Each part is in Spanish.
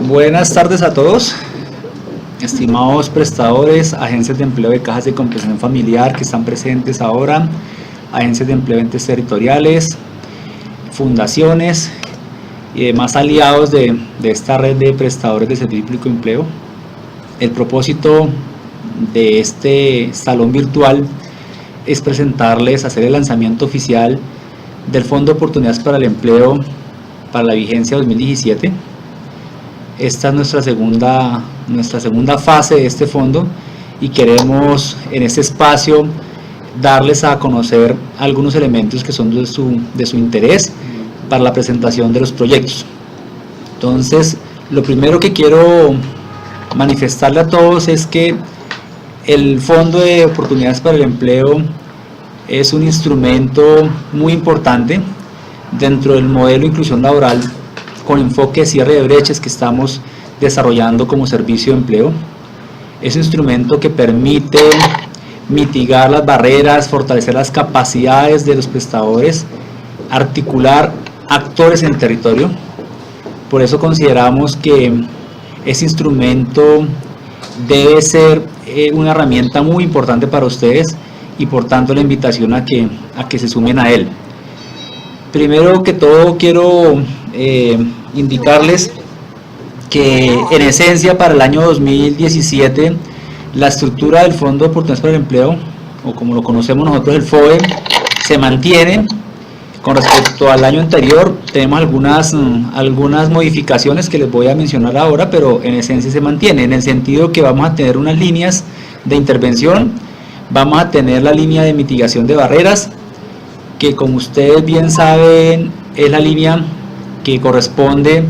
Buenas tardes a todos, estimados prestadores, agencias de empleo de cajas de compensación familiar que están presentes ahora, agencias de empleo entes territoriales, fundaciones y demás aliados de esta red de prestadores de servicio público de empleo. El propósito de este salón virtual es presentarles, hacer el lanzamiento oficial del Fondo de Oportunidades para el Empleo para la vigencia 2017. Esta es nuestra segunda fase de este fondo y queremos en este espacio darles a conocer algunos elementos que son de su interés para la presentación de los proyectos. Entonces, lo primero que quiero manifestarle a todos es que el Fondo de Oportunidades para el Empleo es un instrumento muy importante dentro del modelo de inclusión laboral con enfoque de cierre de brechas que estamos desarrollando como servicio de empleo. Es un instrumento que permite mitigar las barreras, fortalecer las capacidades de los prestadores, articular actores en el territorio. Por eso consideramos que ese instrumento debe ser una herramienta muy importante para ustedes y por tanto la invitación a que se sumen a él. Primero que todo quiero indicarles que en esencia para el año 2017 la estructura del Fondo de Oportunidades para el Empleo, o como lo conocemos nosotros el FOE, se mantiene. Con respecto al año anterior tenemos algunas modificaciones que les voy a mencionar ahora, pero en esencia se mantiene, en el sentido que vamos a tener unas líneas de intervención, vamos a tener la línea de mitigación de barreras, que como ustedes bien saben es la línea que corresponde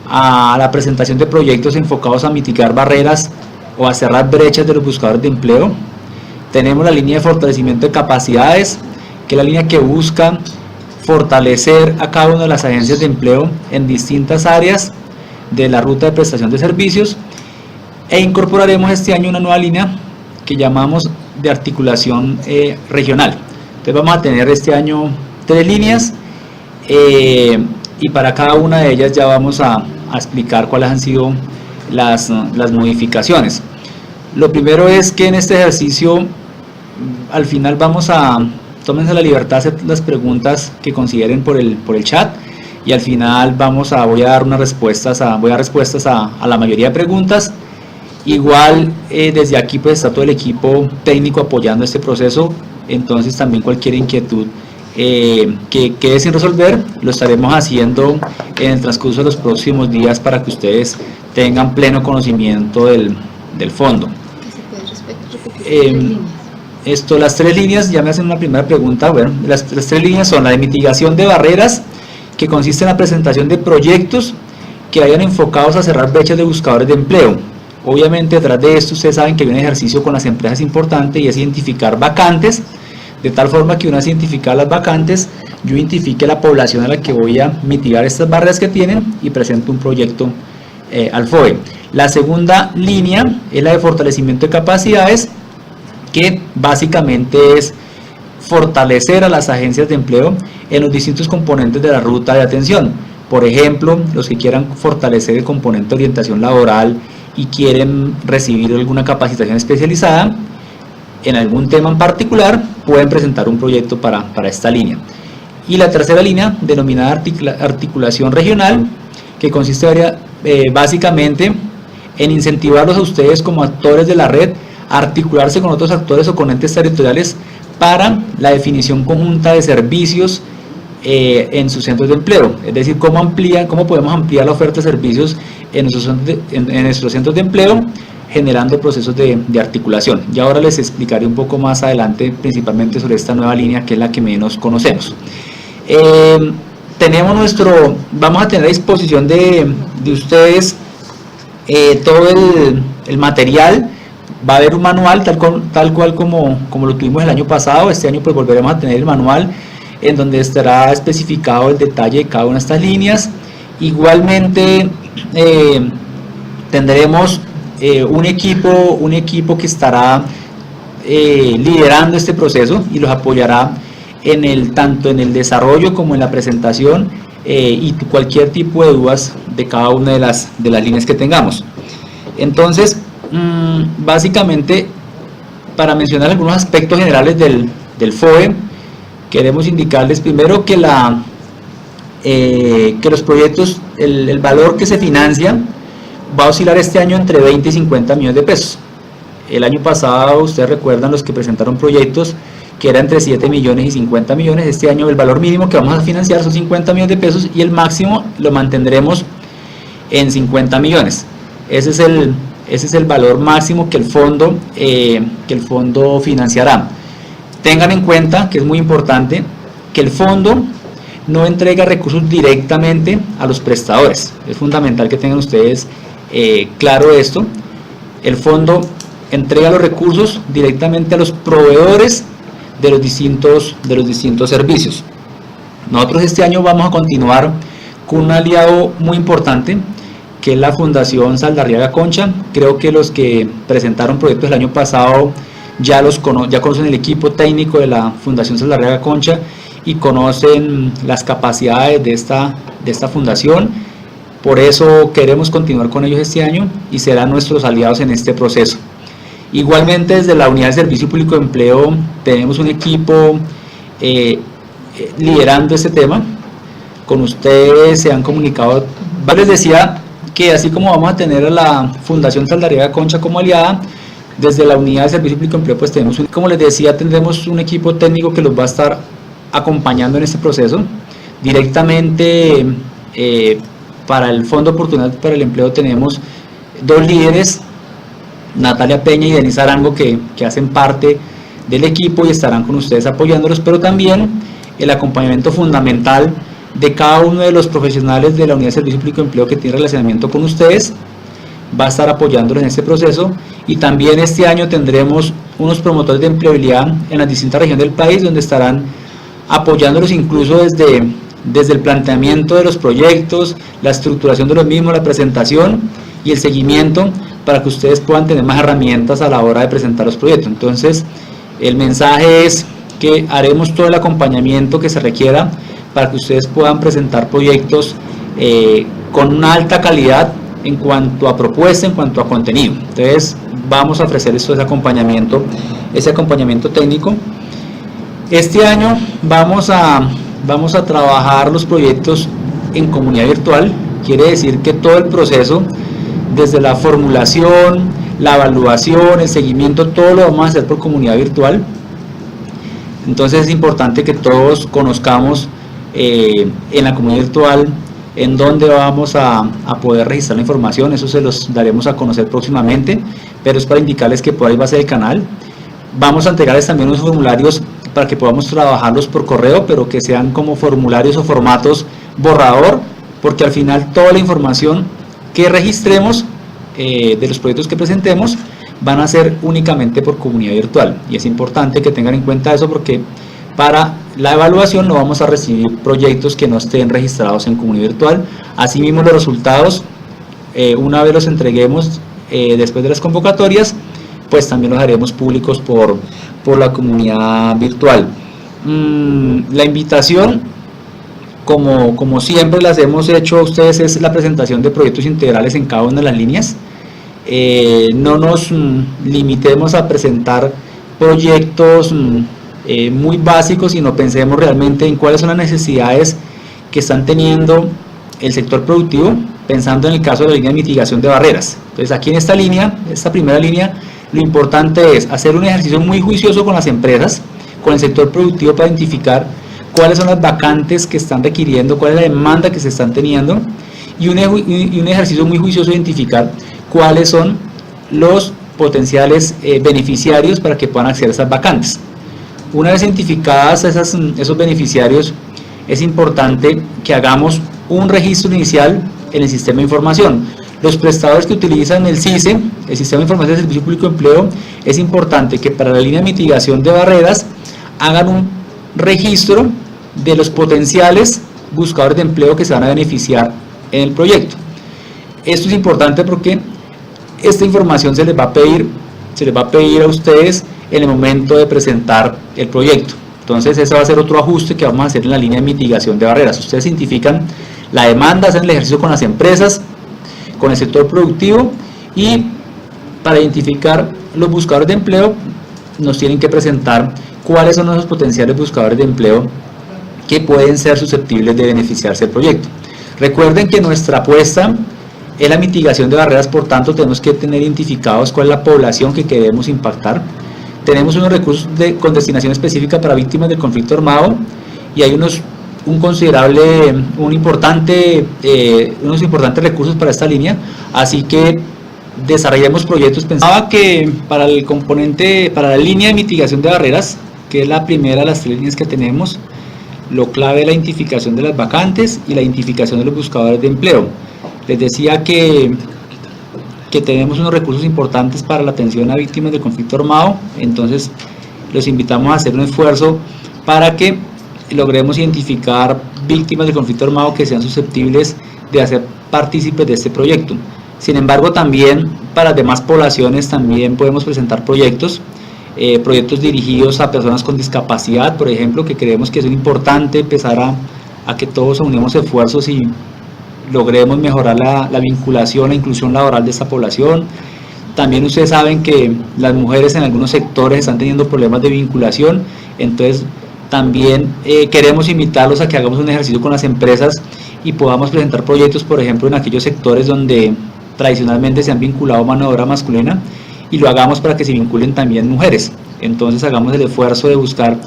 a la presentación de proyectos enfocados a mitigar barreras o a cerrar brechas de los buscadores de empleo. Tenemos la línea de fortalecimiento de capacidades, que es la línea que busca fortalecer a cada una de las agencias de empleo en distintas áreas de la ruta de prestación de servicios, e incorporaremos este año una nueva línea que llamamos de articulación regional. Entonces vamos a tener este año 3 líneas y para cada una de ellas ya vamos a explicar cuáles han sido las modificaciones. Lo primero es que en este ejercicio al final tómense la libertad de hacer las preguntas que consideren por el chat, y al final voy a dar respuestas a la mayoría de preguntas. Igual desde aquí pues está todo el equipo técnico apoyando este proceso, entonces también cualquier inquietud que quede sin resolver lo estaremos haciendo en el transcurso de los próximos días para que ustedes tengan pleno conocimiento del fondo. Las 3 líneas, ya me hacen una primera pregunta. Bueno, las 3 líneas son la de mitigación de barreras, que consiste en la presentación de proyectos que vayan enfocados a cerrar brechas de buscadores de empleo. Obviamente detrás de esto ustedes saben que hay un ejercicio con las empresas importante y es identificar vacantes, de tal forma que una vez identificar las vacantes, yo identifique la población a la que voy a mitigar estas barreras que tienen y presento un proyecto al FOE. La segunda línea es la de fortalecimiento de capacidades, que básicamente es fortalecer a las agencias de empleo en los distintos componentes de la ruta de atención. Por ejemplo, los que quieran fortalecer el componente de orientación laboral y quieren recibir alguna capacitación especializada en algún tema en particular, pueden presentar un proyecto para esta línea. Y la tercera línea, denominada articulación regional, que consiste básicamente en incentivarlos a ustedes como actores de la red a articularse con otros actores o con entes territoriales para la definición conjunta de servicios en sus centros de empleo, es decir, cómo podemos ampliar la oferta de servicios en nuestros centros de empleo, generando procesos de articulación. Y ahora les explicaré un poco más adelante principalmente sobre esta nueva línea, que es la que menos conocemos. Vamos a tener a disposición de ustedes todo el material. Va a haber un manual tal cual como lo tuvimos el año pasado. Este año pues volveremos a tener el manual en donde estará especificado el detalle de cada una de estas líneas. Igualmente tendremos un equipo que estará liderando este proceso y los apoyará tanto en el desarrollo como en la presentación y cualquier tipo de dudas cada una de las líneas que tengamos. Entonces, básicamente, para mencionar algunos aspectos generales del FOE, queremos indicarles primero que los proyectos, el valor que se financia va a oscilar este año entre 20 y 50 millones de pesos. El año pasado, ustedes recuerdan, los que presentaron proyectos, que era entre 7 millones y 50 millones. Este año el valor mínimo que vamos a financiar son 50 millones de pesos y el máximo lo mantendremos en 50 millones. Ese es el valor máximo que el fondo financiará. Tengan en cuenta que es muy importante que el fondo no entrega recursos directamente a los prestadores. Es fundamental que tengan ustedes claro esto. El fondo entrega los recursos directamente a los proveedores de los distintos servicios. Nosotros este año vamos a continuar con un aliado muy importante, que es la Fundación Saldarriaga Concha. Creo que los que presentaron proyectos el año pasado ya conocen el equipo técnico de la Fundación Saldarriaga Concha y conocen las capacidades de esta fundación. Por eso queremos continuar con ellos este año y serán nuestros aliados en este proceso. Igualmente, desde la Unidad de Servicio Público de Empleo tenemos un equipo liderando este tema. Con ustedes se han comunicado. Les decía que así como vamos a tener a la Fundación Saldarriaga Concha como aliada, desde la Unidad de Servicio Público de Empleo pues tenemos, como les decía, tendremos un equipo técnico que los va a estar acompañando en este proceso. Directamente para el Fondo Oportunidad para el Empleo tenemos dos líderes, Natalia Peña y Denise Arango, que hacen parte del equipo y estarán con ustedes apoyándolos, pero también el acompañamiento fundamental de cada uno de los profesionales de la Unidad de Servicio Público de Empleo que tiene relacionamiento con ustedes va a estar apoyándolos en este proceso. Y también este año tendremos unos promotores de empleabilidad en las distintas regiones del país, donde estarán apoyándolos incluso desde el planteamiento de los proyectos, la estructuración de los mismos, la presentación y el seguimiento, para que ustedes puedan tener más herramientas a la hora de presentar los proyectos. Entonces, el mensaje es que haremos todo el acompañamiento que se requiera para que ustedes puedan presentar proyectos con una alta calidad en cuanto a propuesta, en cuanto a contenido. Entonces, vamos a ofrecer ese acompañamiento técnico. Este año vamos a trabajar los proyectos en comunidad virtual. Quiere decir que todo el proceso, desde la formulación, la evaluación, el seguimiento, todo lo vamos a hacer por comunidad virtual. Entonces es importante que todos conozcamos en la comunidad virtual en dónde vamos a poder registrar la información. Eso se los daremos a conocer próximamente, pero es para indicarles que por ahí va a ser el canal. Vamos a entregarles también unos formularios para que podamos trabajarlos por correo, pero que sean como formularios o formatos borrador, porque al final toda la información que registremos de los proyectos que presentemos van a ser únicamente por comunidad virtual, y es importante que tengan en cuenta eso, porque para la evaluación no vamos a recibir proyectos que no estén registrados en comunidad virtual. Asimismo, los resultados, una vez los entreguemos después de las convocatorias, pues también los haremos públicos por la comunidad virtual. La invitación, como siempre las hemos hecho a ustedes, es la presentación de proyectos integrales en cada una de las líneas. No nos limitemos a presentar proyectos muy básicos, sino pensemos realmente en cuáles son las necesidades que están teniendo el sector productivo, pensando en el caso de la línea de mitigación de barreras. Entonces, aquí en esta primera línea, lo importante es hacer un ejercicio muy juicioso con las empresas, con el sector productivo, para identificar cuáles son las vacantes que están requiriendo, cuál es la demanda que se están teniendo, y un ejercicio muy juicioso de identificar cuáles son los potenciales beneficiarios para que puedan acceder a esas vacantes. Una vez identificadas esos beneficiarios, es importante que hagamos un registro inicial en el sistema de información. Los prestadores que utilizan el SISE, el Sistema de Información de Servicio Público de Empleo, es importante que para la línea de mitigación de barreras hagan un registro de los potenciales buscadores de empleo que se van a beneficiar en el proyecto. Esto es importante porque esta información se les va a pedir a ustedes en el momento de presentar el proyecto. Entonces, ese va a ser otro ajuste que vamos a hacer en la línea de mitigación de barreras. Ustedes identifican la demanda, hacen el ejercicio con las empresas, con el sector productivo, y para identificar los buscadores de empleo nos tienen que presentar cuáles son esos potenciales buscadores de empleo que pueden ser susceptibles de beneficiarse del proyecto. Recuerden que nuestra apuesta es la mitigación de barreras, por tanto tenemos que tener identificados cuál es la población que queremos impactar. Tenemos unos recursos con destinación específica para víctimas del conflicto armado, y hay unos importantes recursos para esta línea, así que desarrollemos proyectos. Pensaba que para el componente, para la línea de mitigación de barreras, que es la primera de las 3 líneas que tenemos, lo clave es la identificación de las vacantes y la identificación de los buscadores de empleo. Les decía que tenemos unos recursos importantes para la atención a víctimas de conflicto armado, entonces los invitamos a hacer un esfuerzo para que logremos identificar víctimas de conflicto armado que sean susceptibles de hacer partícipes de este proyecto. Sin embargo, también para las demás poblaciones también podemos presentar proyectos dirigidos a personas con discapacidad, por ejemplo, que creemos que es importante empezar a que todos unamos esfuerzos y logremos mejorar la vinculación, la inclusión laboral de esta población. También ustedes saben que las mujeres en algunos sectores están teniendo problemas de vinculación, entonces también queremos invitarlos a que hagamos un ejercicio con las empresas y podamos presentar proyectos, por ejemplo, en aquellos sectores donde tradicionalmente se han vinculado mano de obra masculina, y lo hagamos para que se vinculen también mujeres. Entonces hagamos el esfuerzo de buscar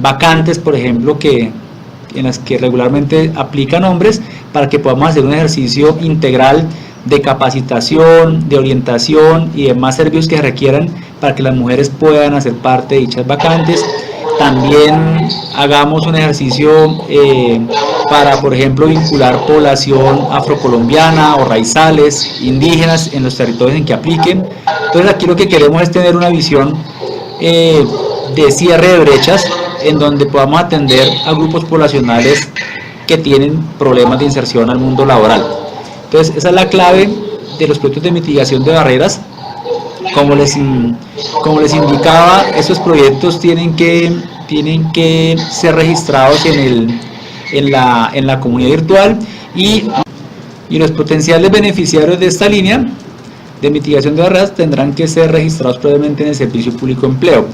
vacantes, por ejemplo, en las que regularmente aplican hombres, para que podamos hacer un ejercicio integral de capacitación, de orientación y demás servicios que requieran para que las mujeres puedan hacer parte de dichas vacantes. También hagamos un ejercicio para, por ejemplo, vincular población afrocolombiana o raizales, indígenas en los territorios en que apliquen. Entonces aquí lo que queremos es tener una visión de cierre de brechas, en donde podamos atender a grupos poblacionales que tienen problemas de inserción al mundo laboral. Entonces esa es la clave de los proyectos de mitigación de barreras. Como les indicaba, estos proyectos tienen que ser registrados en la comunidad virtual, y los potenciales beneficiarios de esta línea de mitigación de barreras tendrán que ser registrados previamente en el Servicio Público de Empleo.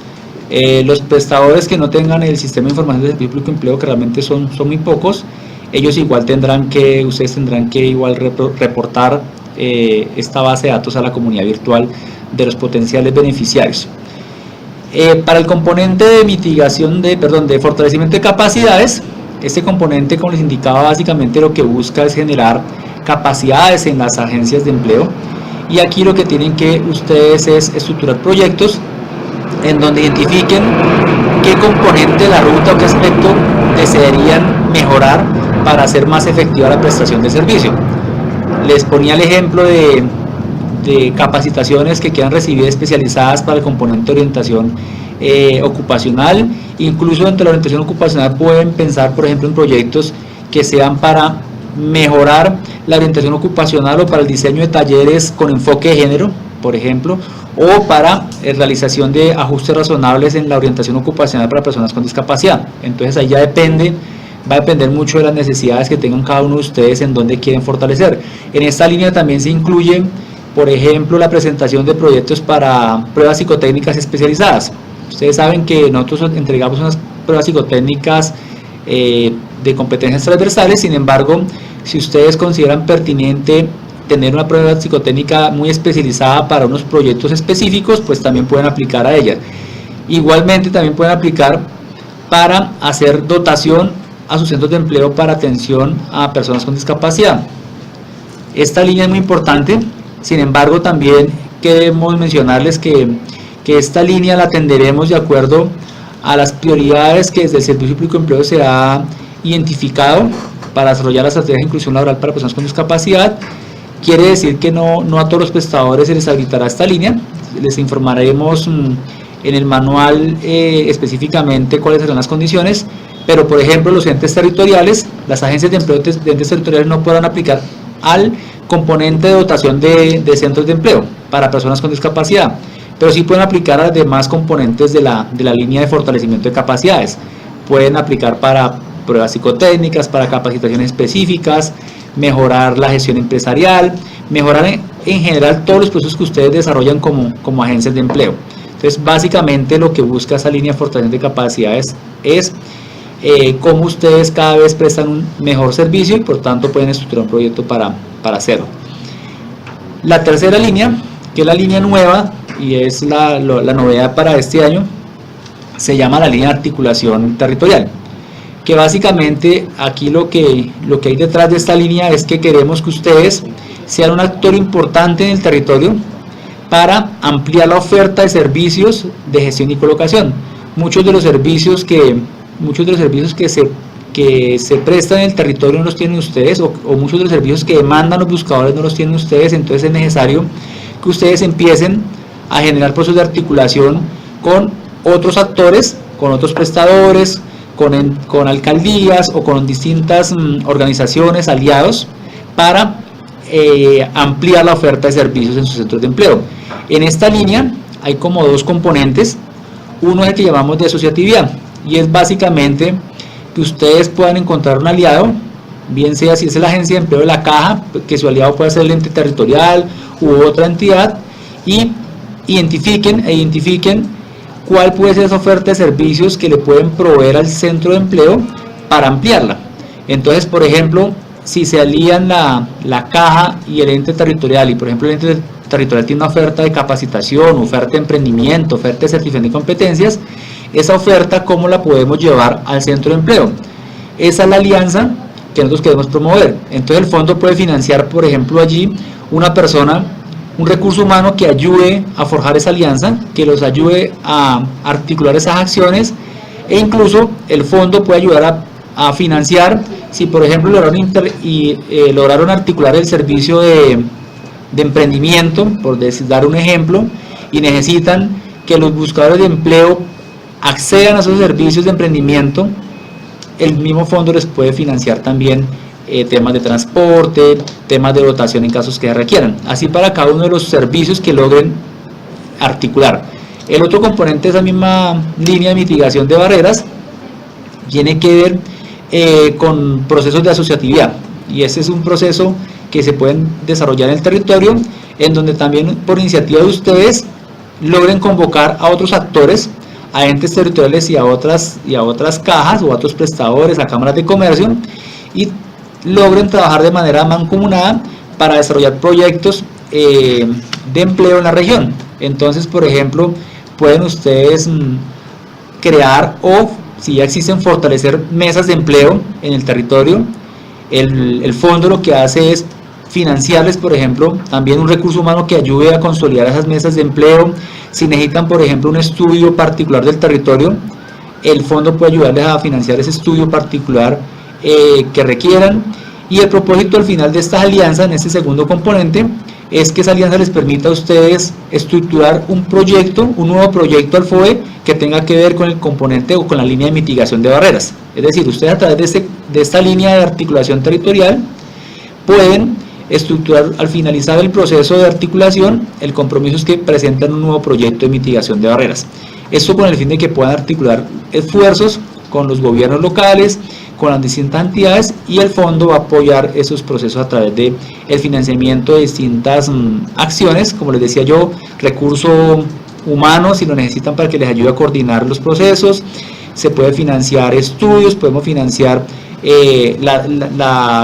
Los prestadores que no tengan el sistema de información del Servicio Público de Empleo, que realmente son muy pocos, ellos igual ustedes tendrán que igual reportar esta base de datos a la comunidad virtual de los potenciales beneficiarios. Para el componente de mitigación de fortalecimiento de capacidades, este componente, como les indicaba, básicamente lo que busca es generar capacidades en las agencias de empleo, y aquí lo que tienen que ustedes es estructurar proyectos en donde identifiquen qué componente de la ruta o qué aspecto desearían mejorar para hacer más efectiva la prestación de servicio. Les ponía el ejemplo de capacitaciones que quieran recibir especializadas para el componente de orientación ocupacional. Incluso dentro de la orientación ocupacional pueden pensar, por ejemplo, en proyectos que sean para mejorar la orientación ocupacional, o para el diseño de talleres con enfoque de género, por ejemplo, o para realización de ajustes razonables en la orientación ocupacional para personas con discapacidad. Entonces ahí ya va a depender mucho de las necesidades que tengan cada uno de ustedes en donde quieren fortalecer. En esta línea también se incluye, por ejemplo, la presentación de proyectos para pruebas psicotécnicas especializadas. Ustedes saben que nosotros entregamos unas pruebas psicotécnicas de competencias transversales. Sin embargo, si ustedes consideran pertinente tener una prueba psicotécnica muy especializada para unos proyectos específicos, pues también pueden aplicar a ella. Igualmente también pueden aplicar para hacer dotación a sus centros de empleo para atención a personas con discapacidad. Esta línea es muy importante. Sin embargo, también queremos mencionarles que esta línea la atenderemos de acuerdo a las prioridades que desde el Servicio Público de Empleo se ha identificado para desarrollar la estrategia de inclusión laboral para personas con discapacidad. Quiere decir que no a todos los prestadores se les habilitará esta línea. Les informaremos en el manual específicamente cuáles serán las condiciones, pero por ejemplo los entes territoriales, las agencias de empleo de entes territoriales no podrán aplicar al componente de dotación de centros de empleo para personas con discapacidad, pero sí pueden aplicar a los demás componentes de la línea de fortalecimiento de capacidades. Pueden aplicar para pruebas psicotécnicas, para capacitaciones específicas, mejorar la gestión empresarial, mejorar en general todos los procesos que ustedes desarrollan como agencias de empleo. Entonces, básicamente lo que busca esa línea de fortalecimiento de capacidades es cómo ustedes cada vez prestan un mejor servicio y por tanto pueden estructurar un proyecto para hacerlo. La tercera línea, que es la línea nueva y es la novedad para este año, se llama la línea de articulación territorial, que básicamente aquí lo que hay detrás de esta línea es que queremos que ustedes sean un actor importante en el territorio para ampliar la oferta de servicios de gestión y colocación. Muchos de los servicios que se prestan en el territorio no los tienen ustedes, o muchos de los servicios que demandan los buscadores no los tienen ustedes. Entonces es necesario que ustedes empiecen a generar procesos de articulación con otros actores, con otros prestadores, con alcaldías o con distintas organizaciones, aliados, para ampliar la oferta de servicios en sus centros de empleo. En esta línea hay como dos componentes. Uno es el que llamamos de asociatividad, y es básicamente que ustedes puedan encontrar un aliado, bien sea si es la agencia de empleo de la caja, que su aliado pueda ser el ente territorial u otra entidad, y identifiquen cuál puede ser esa oferta de servicios que le pueden proveer al centro de empleo para ampliarla. Entonces, por ejemplo, si se alían la caja y el ente territorial, y por ejemplo el ente territorial tiene una oferta de capacitación, oferta de emprendimiento, oferta de certificación de competencias, esa oferta cómo la podemos llevar al centro de empleo. Esa es la alianza que nosotros queremos promover. Entonces el fondo puede financiar, por ejemplo, allí una persona, un recurso humano que ayude a forjar esa alianza, que los ayude a articular esas acciones, e incluso el fondo puede ayudar a financiar si por ejemplo lograron articular el servicio de emprendimiento, por dar un ejemplo, y necesitan que los buscadores de empleo accedan a esos servicios de emprendimiento. El mismo fondo les puede financiar también temas de transporte, temas de dotación en casos que requieran, así para cada uno de los servicios que logren articular. El otro componente de esa misma línea de mitigación de barreras tiene que ver con procesos de asociatividad, y ese es un proceso que se pueden desarrollar en el territorio, en donde también por iniciativa de ustedes logren convocar a otros actores, a entes territoriales y a otras cajas o a otros prestadores, a cámaras de comercio, y logren trabajar de manera mancomunada para desarrollar proyectos de empleo en la región. Entonces, por ejemplo, pueden ustedes crear, o si ya existen, fortalecer mesas de empleo en el territorio. El fondo lo que hace es financiarles, por ejemplo, también un recurso humano que ayude a consolidar esas mesas de empleo. Si necesitan, por ejemplo, un estudio particular del territorio, el fondo puede ayudarles a financiar ese estudio particular que requieran. Y el propósito al final de estas alianzas, en este segundo componente, es que esa alianza les permita a ustedes estructurar un nuevo proyecto al FOE que tenga que ver con el componente o con la línea de mitigación de barreras. Es decir, ustedes a través de esta línea de articulación territorial pueden estructurar, al finalizar el proceso de articulación, el compromiso es que presentan un nuevo proyecto de mitigación de barreras. Esto con el fin de que puedan articular esfuerzos con los gobiernos locales, con las distintas entidades, y el fondo va a apoyar esos procesos a través de el financiamiento de distintas acciones, como les decía yo, recursos humanos si lo necesitan para que les ayude a coordinar los procesos. Se puede financiar estudios, podemos financiar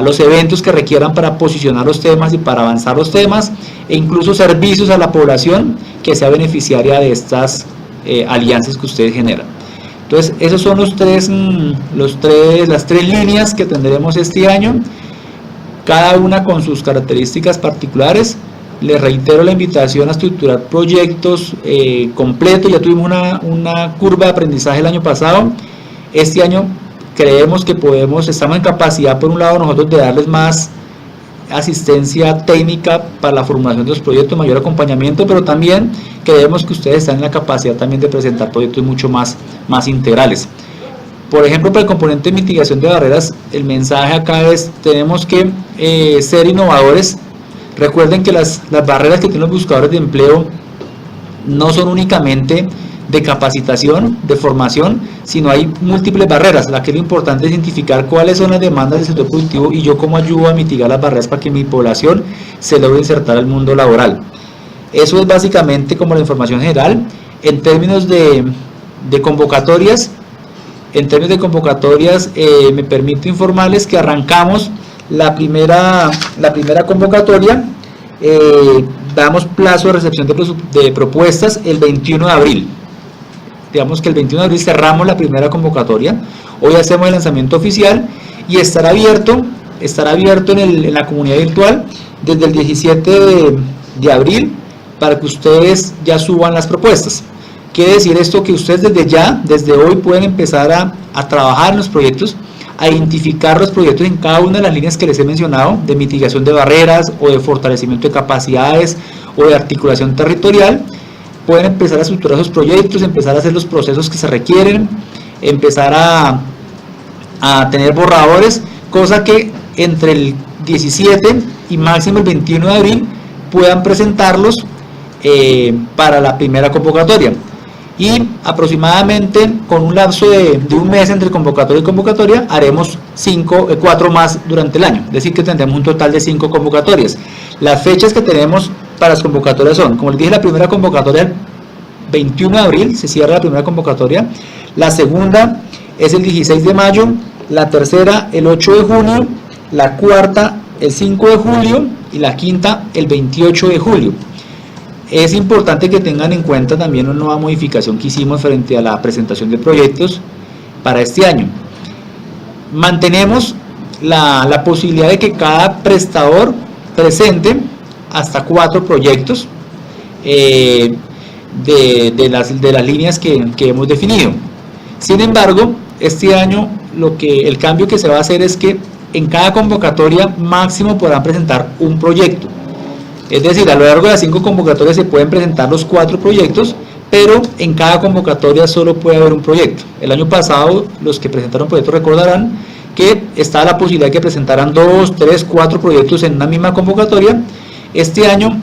los eventos que requieran para posicionar los temas y para avanzar los temas, e incluso servicios a la población que sea beneficiaria de estas alianzas que ustedes generan. Entonces, esos son las tres líneas que tendremos este año, cada una con sus características particulares. Les reitero la invitación a estructurar proyectos completos. Ya tuvimos una curva de aprendizaje el año pasado. Este año creemos que estamos en capacidad, por un lado, nosotros de darles más asistencia técnica para la formulación de los proyectos, mayor acompañamiento, pero también creemos que ustedes están en la capacidad también de presentar proyectos mucho más integrales. Por ejemplo, para el componente de mitigación de barreras, el mensaje acá es: tenemos que ser innovadores. Recuerden que las barreras que tienen los buscadores de empleo no son únicamente de capacitación, de formación, sino hay múltiples barreras. La que es lo importante es identificar cuáles son las demandas del sector productivo y yo cómo ayudo a mitigar las barreras para que mi población se logre insertar al mundo laboral. Eso es básicamente como la información general. En términos de convocatorias, me permito informarles que arrancamos la primera convocatoria. Damos plazo de recepción de propuestas el 21 de abril. Digamos que el 21 de abril cerramos la primera convocatoria. Hoy hacemos el lanzamiento oficial y estará abierto en la comunidad virtual desde el 17 de abril para que ustedes ya suban las propuestas. Quiere decir esto que ustedes desde hoy pueden empezar a trabajar en los proyectos, a identificar los proyectos en cada una de las líneas que les he mencionado, de mitigación de barreras o de fortalecimiento de capacidades o de articulación territorial. Pueden empezar a estructurar sus proyectos, empezar a hacer los procesos que se requieren, empezar a tener borradores, cosa que entre el 17 y máximo el 21 de abril puedan presentarlos para la primera convocatoria. Y aproximadamente con un lapso de un mes entre convocatoria y convocatoria haremos 4 más durante el año, es decir que tendremos un total de 5 convocatorias. Las fechas que tenemos para las convocatorias son, como les dije, la primera convocatoria el 21 de abril, se cierra la primera convocatoria, la segunda es el 16 de mayo, la tercera el 8 de junio, la cuarta el 5 de julio y la quinta el 28 de julio. Es importante que tengan en cuenta también una nueva modificación que hicimos frente a la presentación de proyectos para este año. Mantenemos la posibilidad de que cada prestador presente hasta 4 proyectos de las líneas que hemos definido. Sin embargo, este año el cambio que se va a hacer es que en cada convocatoria máximo podrán presentar un proyecto. Es decir, a lo largo de las 5 convocatorias se pueden presentar los 4 proyectos, pero en cada convocatoria solo puede haber un proyecto. El año pasado, los que presentaron proyectos recordarán que estaba la posibilidad de que presentaran 2, 3, 4 proyectos en una misma convocatoria. Este año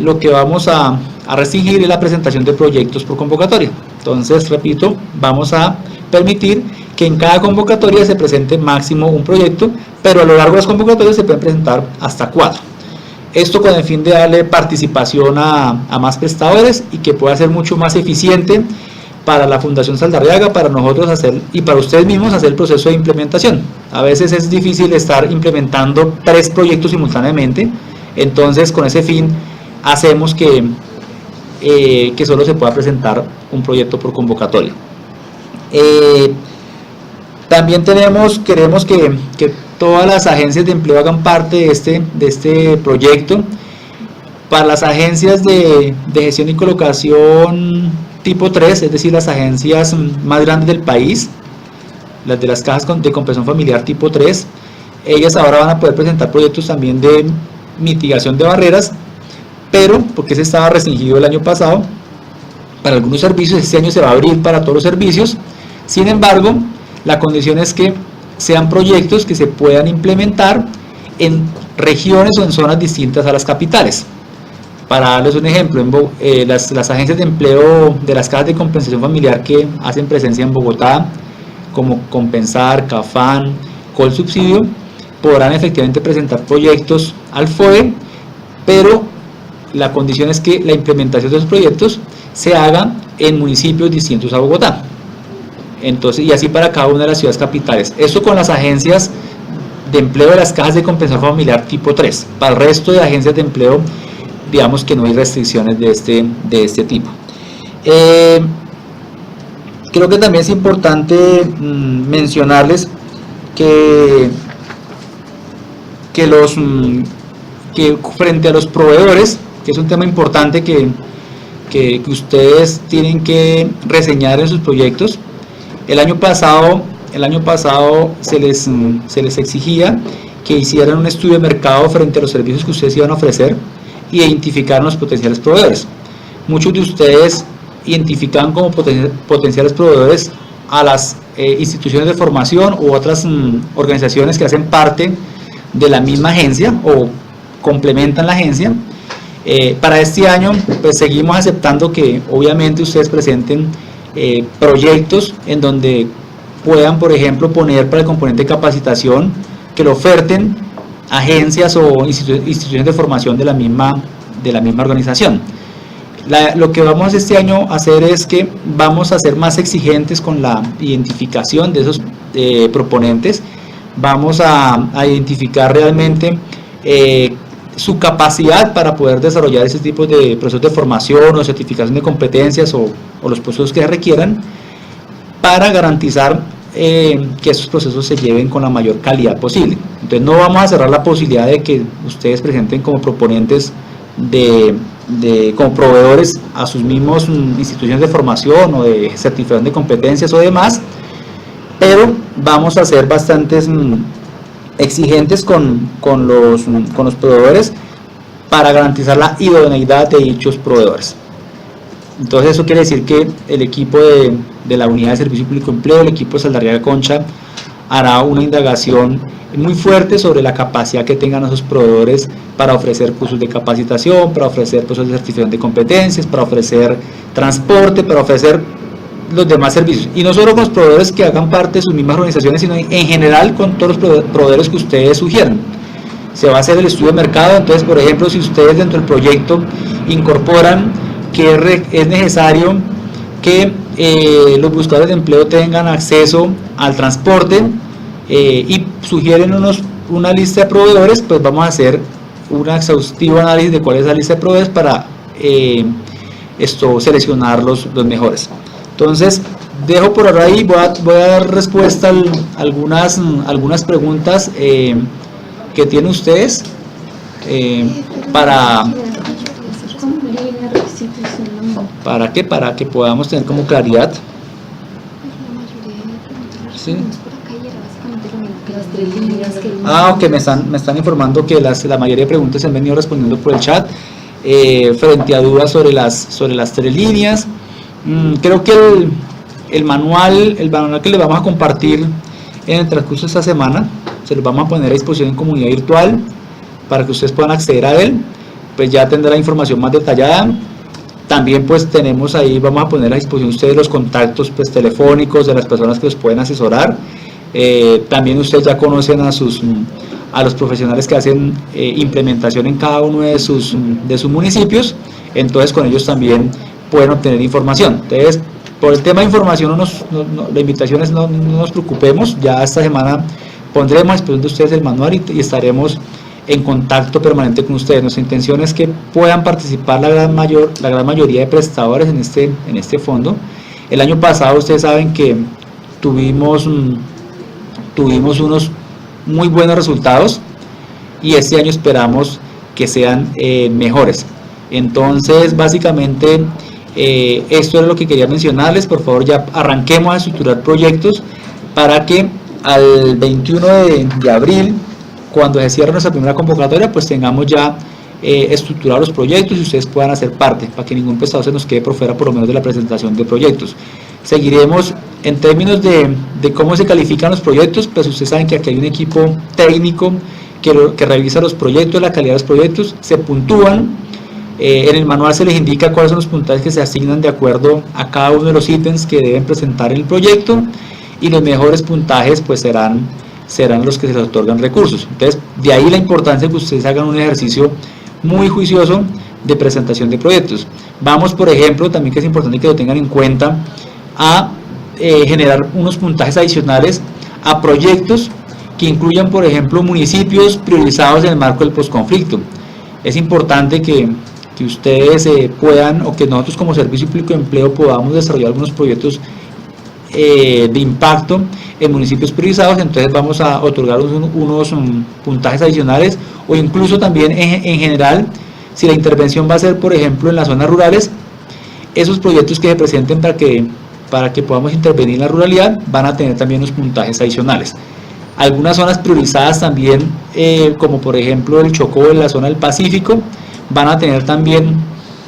lo que vamos a restringir es la presentación de proyectos por convocatoria. Entonces, repito, vamos a permitir que en cada convocatoria se presente máximo un proyecto, pero a lo largo de las convocatorias se pueden presentar hasta 4. Esto con el fin de darle participación a más prestadores y que pueda ser mucho más eficiente para la Fundación Saldarriaga, para nosotros hacer y para ustedes mismos hacer el proceso de implementación. A veces es difícil estar implementando 3 proyectos simultáneamente, entonces con ese fin hacemos que solo se pueda presentar un proyecto por convocatoria. También queremos que todas las agencias de empleo hagan parte de este proyecto. Para las agencias de gestión y colocación tipo 3, es decir, las agencias más grandes del país, las de las cajas de compensación familiar tipo 3, ellas ahora van a poder presentar proyectos también de mitigación de barreras, pero porque ese estaba restringido el año pasado para algunos servicios, este año se va a abrir para todos los servicios. Sin embargo, la condición es que sean proyectos que se puedan implementar en regiones o en zonas distintas a las capitales. Para darles un ejemplo, las agencias de empleo de las cajas de compensación familiar que hacen presencia en Bogotá, como Compensar, Cafán, Colsubsidio, podrán efectivamente presentar proyectos al FOE, pero la condición es que la implementación de esos proyectos se haga en municipios distintos a Bogotá. Entonces, y así para cada una de las ciudades capitales. Esto con las agencias de empleo de las cajas de compensación familiar tipo 3. Para el resto de agencias de empleo, digamos que no hay restricciones de este tipo. Creo que también es importante mencionarles que frente a los proveedores, que es un tema importante que ustedes tienen que reseñar en sus proyectos. El año pasado se les exigía que hicieran un estudio de mercado frente a los servicios que ustedes iban a ofrecer y identificaran los potenciales proveedores. Muchos de ustedes identifican como potenciales proveedores a las instituciones de formación u otras organizaciones que hacen parte de la misma agencia o complementan la agencia. Para este año pues seguimos aceptando que obviamente ustedes presenten proyectos en donde puedan, por ejemplo, poner para el componente de capacitación que lo oferten agencias o instituciones de formación de la misma organización. Lo que vamos este año a hacer es que vamos a ser más exigentes con la identificación de esos proponentes. Vamos a identificar realmente su capacidad para poder desarrollar ese tipo de procesos de formación o certificación de competencias o los procesos que requieran, para garantizar que esos procesos se lleven con la mayor calidad posible. Entonces no vamos a cerrar la posibilidad de que ustedes presenten como proponentes como proveedores a sus mismos instituciones de formación o de certificación de competencias o demás, pero vamos a ser bastantes exigentes con los proveedores para garantizar la idoneidad de dichos proveedores. Entonces eso quiere decir que el equipo de la Unidad de Servicio Público de Empleo, el equipo de Saldarriaga Concha, hará una indagación muy fuerte sobre la capacidad que tengan esos proveedores para ofrecer cursos de capacitación, para ofrecer procesos de certificación de competencias, para ofrecer transporte, para ofrecer los demás servicios. Y no solo con los proveedores que hagan parte de sus mismas organizaciones, sino en general con todos los proveedores que ustedes sugieran. Se va a hacer el estudio de mercado. Entonces, por ejemplo, si ustedes dentro del proyecto incorporan que es necesario que los buscadores de empleo tengan acceso al transporte y sugieren una lista de proveedores, pues vamos a hacer un exhaustivo análisis de cuál es la lista de proveedores para seleccionar los mejores. Entonces dejo por ahí, voy a dar respuesta a algunas preguntas que tienen ustedes para que podamos tener como claridad. ¿Sí? Ok, me están informando que la mayoría de preguntas se han venido respondiendo por el chat frente a dudas sobre las 3 líneas. Creo que el manual que les vamos a compartir en el transcurso de esta semana se los vamos a poner a disposición en comunidad virtual para que ustedes puedan acceder a él. Pues ya tendrá información más detallada. También pues tenemos ahí, vamos a poner a disposición ustedes los contactos pues telefónicos de las personas que los pueden asesorar. También ustedes ya conocen a los profesionales que hacen implementación en cada uno de sus municipios, entonces con ellos también pueden obtener información. Entonces, por el tema de información, la invitación es no nos preocupemos, ya esta semana pondremos a disposición de ustedes el manual y estaremos en contacto permanente con ustedes. Nuestra intención es que puedan participar la gran mayoría de prestadores en este fondo. El año pasado ustedes saben que tuvimos unos muy buenos resultados y este año esperamos que sean mejores. Entonces básicamente esto es lo que quería mencionarles. Por favor, ya arranquemos a estructurar proyectos para que al 21 de abril, cuando se cierre nuestra primera convocatoria, pues tengamos ya estructurados los proyectos y ustedes puedan hacer parte, para que ningún prestador se nos quede por fuera por lo menos de la presentación de proyectos. Seguiremos en términos de cómo se califican los proyectos. Pues ustedes saben que aquí hay un equipo técnico que revisa los proyectos, la calidad de los proyectos, se puntúan. En el manual se les indica cuáles son los puntajes que se asignan de acuerdo a cada uno de los ítems que deben presentar en el proyecto, y los mejores puntajes pues serán los que se les otorgan recursos. Entonces, de ahí la importancia de que ustedes hagan un ejercicio muy juicioso de presentación de proyectos. Vamos, por ejemplo, también que es importante que lo tengan en cuenta, a generar unos puntajes adicionales a proyectos que incluyan, por ejemplo, municipios priorizados en el marco del posconflicto. Es importante que ustedes puedan, o que nosotros como Servicio Público de Empleo podamos desarrollar algunos proyectos de impacto en municipios priorizados. Entonces vamos a otorgar unos puntajes adicionales, o incluso también en general, si la intervención va a ser, por ejemplo, en las zonas rurales, esos proyectos que se presenten para que podamos intervenir en la ruralidad van a tener también unos puntajes adicionales. Algunas zonas priorizadas también, como por ejemplo el Chocó, en la zona del Pacífico, van a tener también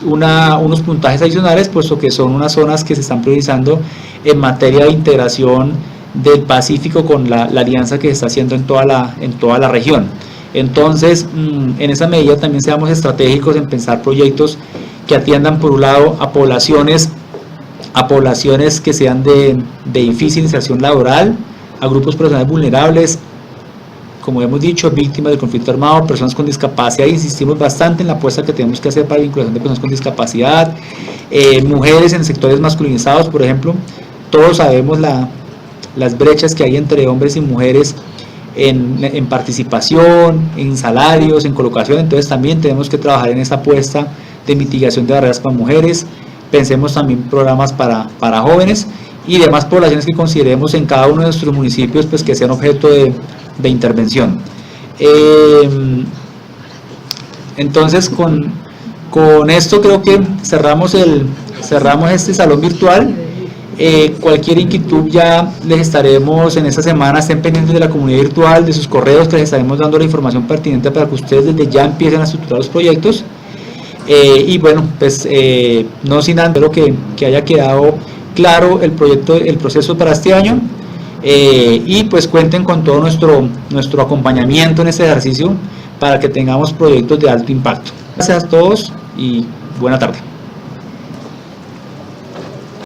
unos puntajes adicionales, puesto que son unas zonas que se están priorizando en materia de integración del Pacífico con la alianza que se está haciendo en toda la región. Entonces, en esa medida también seamos estratégicos en pensar proyectos que atiendan por un lado a poblaciones que sean de difícil inserción laboral, a grupos personales vulnerables, como hemos dicho, víctimas del conflicto armado, personas con discapacidad. Insistimos bastante en la apuesta que tenemos que hacer para la vinculación de personas con discapacidad, mujeres en sectores masculinizados, por ejemplo. Todos sabemos las brechas que hay entre hombres y mujeres en participación, en salarios, en colocación. Entonces también tenemos que trabajar en esa apuesta de mitigación de barreras para mujeres. Pensemos también programas para jóvenes y demás poblaciones que consideremos en cada uno de nuestros municipios, pues que sean objeto de intervención. Entonces con esto creo que cerramos este salón virtual. Cualquier inquietud ya les estaremos en esta semana, estén pendientes de la comunidad virtual, de sus correos, que les estaremos dando la información pertinente para que ustedes desde ya empiecen a estructurar los proyectos. Y bueno, pues no sin antes, espero que haya quedado claro el proceso para este año, y pues cuenten con todo nuestro acompañamiento en este ejercicio para que tengamos proyectos de alto impacto. Gracias a todos y buena tarde.